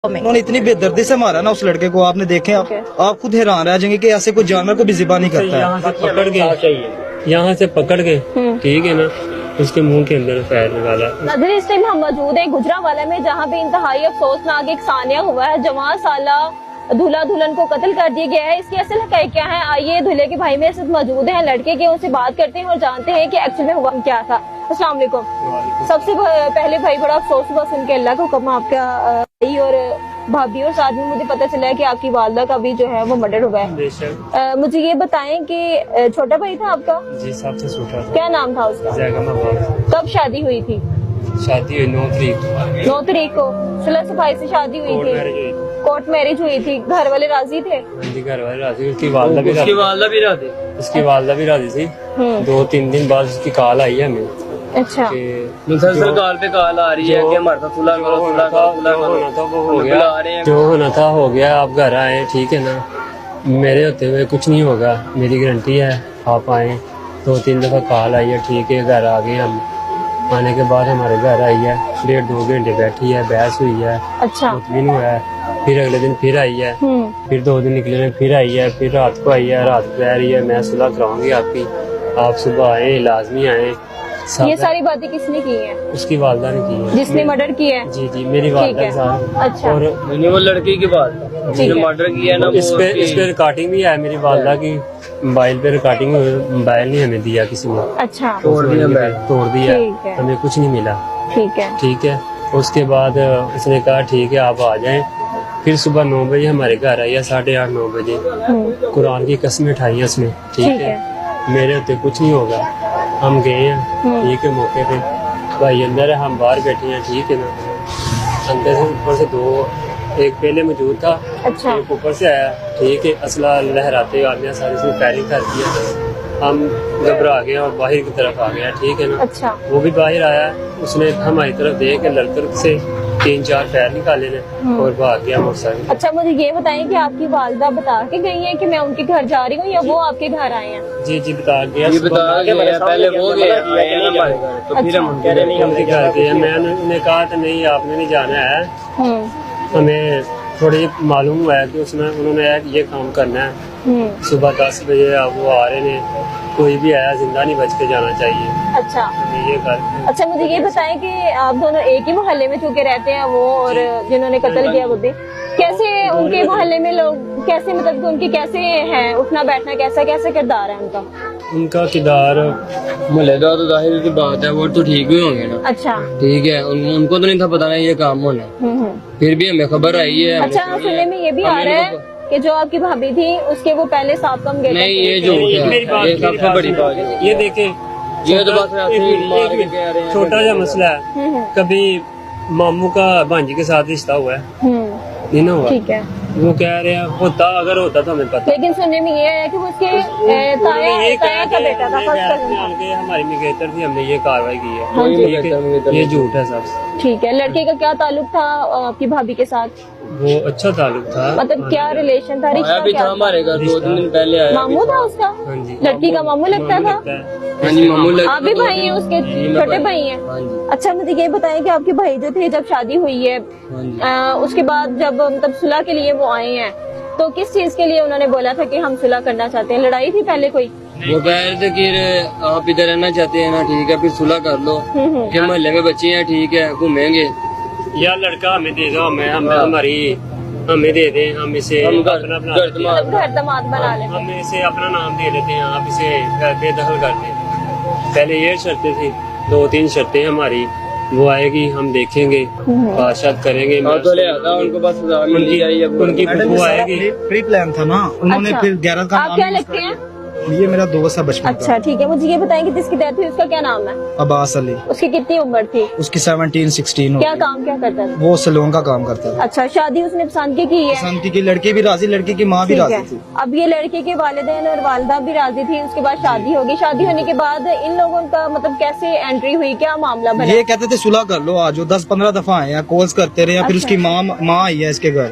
उन्होंने इतनी बेदर्दी से मारा ना उस लड़के को, आपने देखे आप खुद हैरान रह जाएंगे कि ऐसे कोई जानवर को भी ज़िबा नहीं करता है। यहाँ से पकड़ के ठीक है ना, उसके मुंह के अंदर पैर निकाला। नजर इस टाइम हम मौजूद है गुजरांवाला में, जहाँ पे इंतहाई अफसोसनाक एक सानिया हुआ है। जवान साला दूल्हा दुल्हन को कत्ल कर दिया गया है। इसकी असल हकीकत क्या है, आइए दूल्हे के भाई मेरे साथ मौजूद हैं, लड़के के, उनसे बात करते हैं और जानते हैं कि एक्चुअल में हुआ क्या था। अस्सलाम वालेकुम। सबसे पहले भाई बड़ा अफसोस हुआ सुन के, अल्लाह का हुक्म, आपका भाई और भाभी और साथ में मुझे पता चला है कि आपकी वालदा का भी जो है वो मर्डर हुआ है। मुझे ये बताएं कि छोटा भाई था आपका? जी, सबसे छोटा। क्या नाम था उसका? कब शादी हुई थी? शादी हुई 9 तारीख। 9 तारीख को सुलह सफाई से शादी हुई थी, कोर्ट मैरिज हुई थी। घर वाले राजी थे? घर वाले राजी, उसकी वालदा भी राजी थी। 2-3 दिन बाद उसकी कॉल आई है हमें। अच्छा, मुसलसल कॉल पे कॉल आ रही है कि हमारा सुलह करो, सुलह करो, वो हो गया, जो होना था हो गया। आप घर आए, ठीक है ना, मेरे होते हुए कुछ नहीं होगा, मेरी गारंटी है। आप आए, 2-3 दफा कॉल आई है, ठीक है, घर आ गए हम। आने के बाद हमारे घर आई है, 1.5-2 घंटे बैठी है, बहस हुई है। अच्छा, दिन हुआ है, फिर अगले दिन फिर आई है, फिर 2 दिन निकले में फिर आई है, फिर रात को आई है, रात को कह रही है मैं सुलह कराऊंगी आपकी, आप सुबह आए, लाजमी आए। ये सारी बातें किसने की है? उसकी वालदा ने की है, जिसने मर्डर किया है। जी जी, मेरी वालदा के साथ। अच्छा, और वो लड़की की बात जिसने मर्डर किया ना, इस पे रिकॉर्डिंग भी है मेरी वालदा की, मोबाइल पे रिकॉर्डिंग। मोबाइल नहीं हमें दिया किसी ने। अच्छा, तोड़ दिया, हमें कुछ नहीं मिला। ठीक है। उसके बाद उसने कहा ठीक है आप आ जाएं। फिर सुबह 9 बजे हमारे घर आई है, 8:30-9 बजे। कुरान की कसमें उठाई उसने, ठीक है, मेरे होते कुछ नहीं होगा। हम गए हैं, ठीक है, मौके पे भाई अंदर है, हम बाहर बैठे हैं, ठीक है ना। अंदर से ऊपर से 2, एक पहले मौजूद था। अच्छा, एक ऊपर से आया, ठीक है, असला लहराते आदमी सारी से फायरिंग कर दिया। हम घबरा गए और बाहर की तरफ आ गया, ठीक है ना। अच्छा, वो भी बाहर आया, उसने हमारी तरफ देख के लड़कर से 3-4 पैर निकाले ने और भाग गया मोटरसाइकिल। अच्छा, मुझे ये बताएं कि आपकी वालदा बता के गई है कि मैं उनके घर जा रही हूँ, या वो आपके घर आए हैं? जी जी, बता गया, पहले वो गया तो फिर हम उनके घर गए। मैंने उन्हें कहा था नहीं आपने नहीं जाना है, हमें थोड़ी मालूम हुआ है कि उन्होंने ये काम करना है। सुबह 10 बजे आप वो आ रहे हैं, कोई भी आया जिंदा नहीं बच के जाना चाहिए। अच्छा, ये कर। अच्छा, मुझे ये बताएं कि आप दोनों एक ही मोहल्ले में चूँकि रहते हैं, वो और जिन्होंने कत्ल किया वो भी, कैसे उनके मोहल्ले में लोग कैसे, मतलब उनकी कैसे है उठना बैठना, कैसा कैसा किरदार है उनका किरदार? मुहल्लेदार तो जाहिर की बात है, वो तो ठीक भी होंगे ना। अच्छा, ठीक है, उनको तो नहीं था पता नहीं ये काम होना, फिर भी हमें खबर आई है। अच्छा, सुनने में ये भी आ रहा है कि जो आपकी भाभी थी उसके वो पहले साफ कम गए। नहीं, ये जो ये सबसे बड़ी बात है। ये देखे, ये तो बस छोटा सा मसला है। कभी मामू का भांजी के साथ रिश्ता हुआ है, नहीं ना हुआ, ठीक है, वो कह रहे हैं होता, अगर होता तो हमें पता। लेकिन सुनने में ये है कि वो उसके ताया का बेटा था। हमारी मिगेतर थी, हमने ये कार्रवाई की है, ये झूठ है सब। ठीक है, लड़के का क्या ताल्लुक था आपकी भाभी के साथ? वो अच्छा ताल्लुक था, मतलब क्या रिलेशन था? रिश्ता क्या था? हमारे घर 2-3 दिन पहले आया, मामू था उसका। लड़की का मामू लगता था। आप भी भाई हैं उसके? छोटे भाई हैं। अच्छा, मुझे ये बताएं कि आपके भाई जो थे, जब शादी हुई है उसके बाद जब मतलब सुलह के लिए वो आए हैं, तो किस चीज के लिए उन्होंने बोला था कि हम सुलह करना चाहते हैं? लड़ाई थी पहले कोई? वो कह रहे थे कि आप इधर रहना चाहते हैं ना, ठीक है, फिर सुलह कर लो, कि मोहल्ले में बच्चे हैं, ठीक है, घूमेंगे। या लड़का हमें दे दो, हमें दे दें, हम इसे अपना घर दमाद बना लें, हम इसे अपना नाम दे देते हैं, आप इसे बेदखल कर दें। पहले ये शर्तें थी, 2-3 शर्तें हमारी, वो आएगी, हम देखेंगे, बातचीत करेंगे, उनको बस उनकी वो आएगी। प्री प्लान था ना उन्होंने। फिर 11 का आप क्या लगते हैं? ये मेरा दोस्त है बचपन का। अच्छा, ठीक है, मुझे ये बताएं कि जिसकी डेथ हुई उसका क्या नाम है? अब्बास अली। उसकी कितनी उम्र थी? उसकी 17-16। क्या काम क्या करता था? वो सैलून का काम करता था। अच्छा, शादी उसने पसंद की है? पसंद की, लड़की भी राजी, लड़की की माँ भी राजी थी। अब ये लड़के के वालिदैन और वालिदा भी राजी थी, उसके बाद शादी होगी। शादी होने के बाद इन लोगों का मतलब कैसे एंट्री हुई, क्या मामला बना? ये कहते थे सुलह कर लो, आज 10-15 दफा आए हैं, कॉल्स करते रहे। फिर उसकी माँ आई है इसके घर,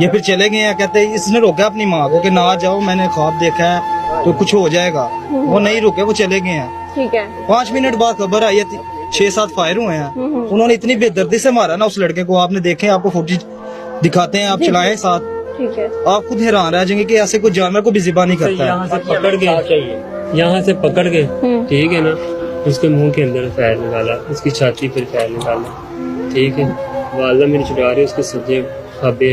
ये फिर चले गए हैं। कहते इसने रोका अपनी माँ को कि ना जाओ, मैंने ख्वाब देखा है तो कुछ हो जाएगा। वो नहीं रुके, वो चले गए हैं। ठीक है, 5 मिनट बाद खबर आई है 6-7 फायर हुए हैं। उन्होंने इतनी बेदर्दी से मारा ना उस लड़के को, आपने देखे, आपको फुटेज दिखाते हैं, आप चलाएं साथ, ठीक है। आप खुद हैरान रह जाएंगे कि ऐसे कोई जानवर को भी ज़िबा नहीं करता है। यहाँ से पकड़ के, यहाँ से पकड़ के, ठीक है ना, उसके मुंह के अंदर पैर निकाला, उसकी छाती पर पैर निकाला, ठीक है। वालदा मेरी छुड़ा रही, उसके सज्जे खब्बे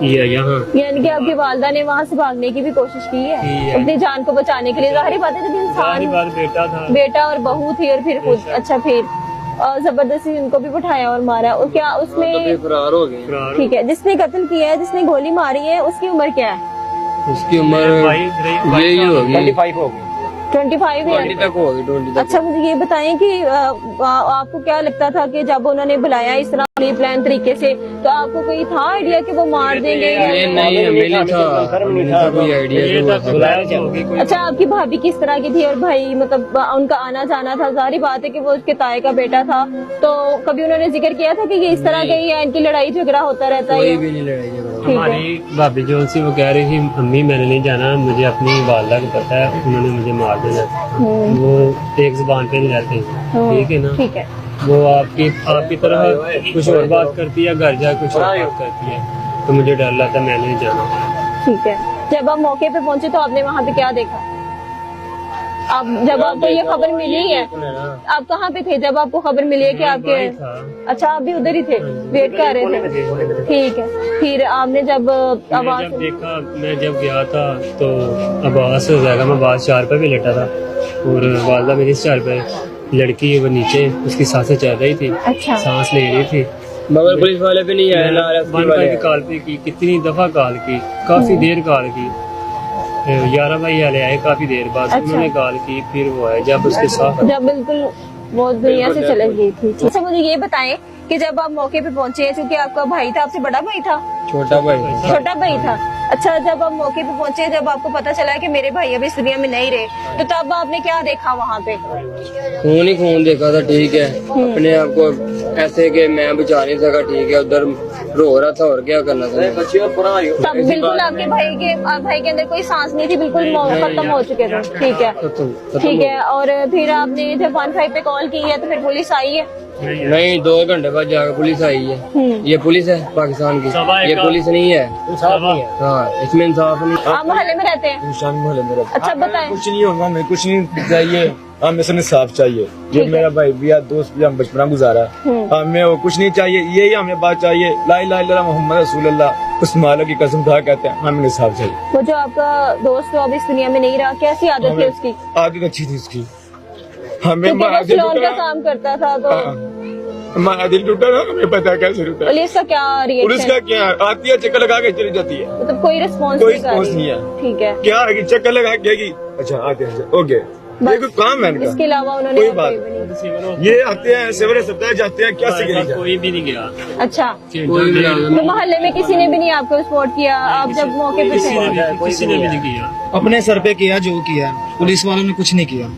ये यहाँ, यानी कि आपकी वालदा ने वहाँ से भागने की भी कोशिश की है अपनी जान को बचाने के लिए। जाहिर बात है जब सारी इंसान बात बेटा था, बेटा और बहू थी और फिर खुद, अच्छा फिर जबरदस्ती उनको भी बिठाया और मारा, और क्या तो उसमें फिर फरार हो गए। फरार ठीक है। जिसने कत्ल किया है, जिसने गोली मारी है, उसकी उम्र क्या है? उसकी उम्र यही होगी 25 हो गई। 25 20 है। तक होगी, 20 तक। अच्छा मुझे ये बताएं कि आपको क्या लगता था कि जब उन्होंने बुलाया इस तरह प्लान तरीके से, तो आपको कोई था आइडिया कि वो मार देंगे? नहीं नहीं, हमें नहीं था, हमें नहीं था कोई आइडिया। अच्छा आपकी भाभी किस तरह की थी और भाई, मतलब उनका आना जाना था? जाहिर बात है कि वो उसके ताए का बेटा था, तो कभी उन्होंने जिक्र किया था कि ये इस तरह की इनकी लड़ाई झगड़ा होता रहता कोई है? भी नहीं लड़ाई झगड़ा। ठीक है। हमारी भाभी जो सी वो कह रही थी, अम्मी मैंने नहीं जाना, मुझे अपनी वालदा को पता है, उन्होंने मुझे मार देना। वो एक जुबान पे नहीं रहते, ठीक है ना। ठीक है। वो आपकी तरह कुछ और बात करती है, घर जा कुछ और बात करती है, तो मुझे डर लगता है, मैंने नहीं जाना। ठीक है। जब आप मौके पे पहुंचे तो आपने वहाँ पे क्या देखा? आप जब आपको ये खबर मिली है, आप कहाँ पे थे जब आपको खबर मिली है कि आपके? अच्छा आप भी उधर ही थे, वेट कर रहे थे, ठीक है। फिर आपने जब आवाज जब देखा, मैं जब गया था तो आवाज हो जाएगा, मैं आवाज 4 पे भी लेटा था और वालदा मेरी 4 पे, लड़की वो नीचे, उसकी सांसें चल रही थी, अच्छा सांस ले रही थी, मगर पुलिस वाले भी नहीं आए ना, बंद करके कॉल पे की, कितनी दफा कॉल की, काफी देर कॉल की, 11 भाई वाले आए काफी देर बाद, अच्छा। उन्होंने कॉल की, फिर वो आए जब उसके साथ, जब बिल्कुल वो दुनिया से चले गई थी। अच्छा मुझे ये बताएं कि जब आप मौके पे पहुंचे, क्योंकि आपका भाई था, आपसे बड़ा भाई था, छोटा भाई। छोटा भाई था, अच्छा जब आप मौके पे पहुंचे, जब आपको पता चला कि मेरे भाई अभी इस दुनिया में नहीं रहे, तो तब आपने क्या देखा वहाँ पे? खून ही खून देखा था, ठीक है। अपने आप को ऐसे कि मैं बचा नहीं सका, ठीक है, उधर रो रहा था और क्या करना था। तब बिल्कुल आपके भाई के अंदर कोई सांस नहीं थी, बिल्कुल खत्म हो चुके थे, ठीक है ठीक है। और फिर आपने जब 15 पे कॉल की है तो फिर पुलिस आई है? नहीं, 2 घंटे बाद जाकर पुलिस आई है। ये पुलिस है पाकिस्तान की, ये पुलिस नहीं है, हाँ, इसमें इंसाफ नहीं। आप मोहल्ले में रहते हैं? अच्छा बताएं। कुछ नहीं होगा, हमें कुछ नहीं चाहिए, हमें सिर्फ इंसाफ चाहिए। ये मेरा भाई भी है, दोस्त भी, हम बचपना गुजारा, हमें वो कुछ नहीं चाहिए, यही हमें बात चाहिए, ला इलाहा इल्लल्लाह मोहम्मद रसूलुल्लाह, उस मालिक की कसम खा कहते हैं, हमें इंसाफ चाहिए। वो जो आपका दोस्त अब इस दुनिया में नहीं रहा, कैसी आदत थी उसकी? आदत अच्छी थी उसकी, हमें क्योंकि वो हमारा दिल सैलून का टूटा, काम करता था, तो हमारा दिल टूटा ना, हमें पता कैसे टूटा। पुलिस का क्या पुलिस रिएक्शन? का क्या है, आती है चक्कर लगा के चली जाती है, मतलब कोई रिस्पॉन्स कोई नहीं कर रिस्पॉन्स रही? नहीं है। ठीक है। क्या है कि चक्कर लगा के गई, अच्छा आते हैं, ओके, ये कोई काम है इसके इनका, अलावा उन्होंने कोई और बात कोई भी नहीं? ये आते हैं सवेरे सप्ताह जाते हैं, क्या सिगरेट कोई भी नहीं गया, अच्छा कोई भी नहीं। तो मोहल्ले में किसी ने भी नहीं आपको सपोर्ट किया आप जब मौके पे किसी थे? ने भी नहीं किया। अपने सर पे किया जो किया, पुलिस वालों ने कुछ नहीं किया।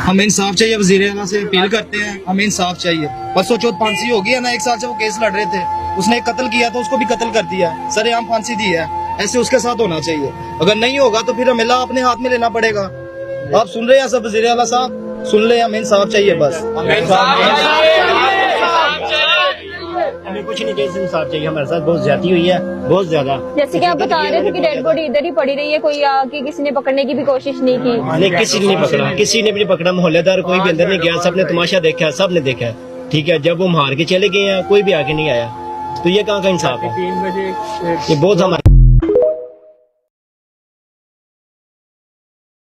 हमें इंसाफ चाहिए, वज़ीर आला से अपील करते हैं, हमें इंसाफ चाहिए। परसों चौथ फांसी हो गई है ना, 1 साल से वो केस लड़ रहे थे, उसने एक कत्ल किया तो उसको भी कत्ल कर दिया, सरेआम फांसी दी है, ऐसे उसके साथ होना चाहिए। अगर नहीं होगा तो फिर हमें अपने हाथ में लेना पड़ेगा। आप सुन रहे हैं सब, वज़ीर आला साहब सुन ले, हमें इंसाफ चाहिए बस। हमें कुछ नहीं चाहिए, इंसाफ चाहिए। हमारे साथ बहुत ज्यादती हुई है, बहुत ज्यादा। जैसे कि आप बता रहे थे कि डेड बॉडी इधर ही पड़ी रही है, कोई आके किसी ने पकड़ने की भी कोशिश नहीं की? नहीं, किसी ने नहीं पकड़ा, किसी ने भी नहीं पकड़ा, मोहल्लेदार कोई भी अंदर नहीं गया, सबने तमाशा देखा, सबने देखा, ठीक है। जब वो मार के चले गए हैं, कोई भी आगे नहीं आया, तो ये कहाँ का इंसाफ है? 3 बजे ये बहुत हमारे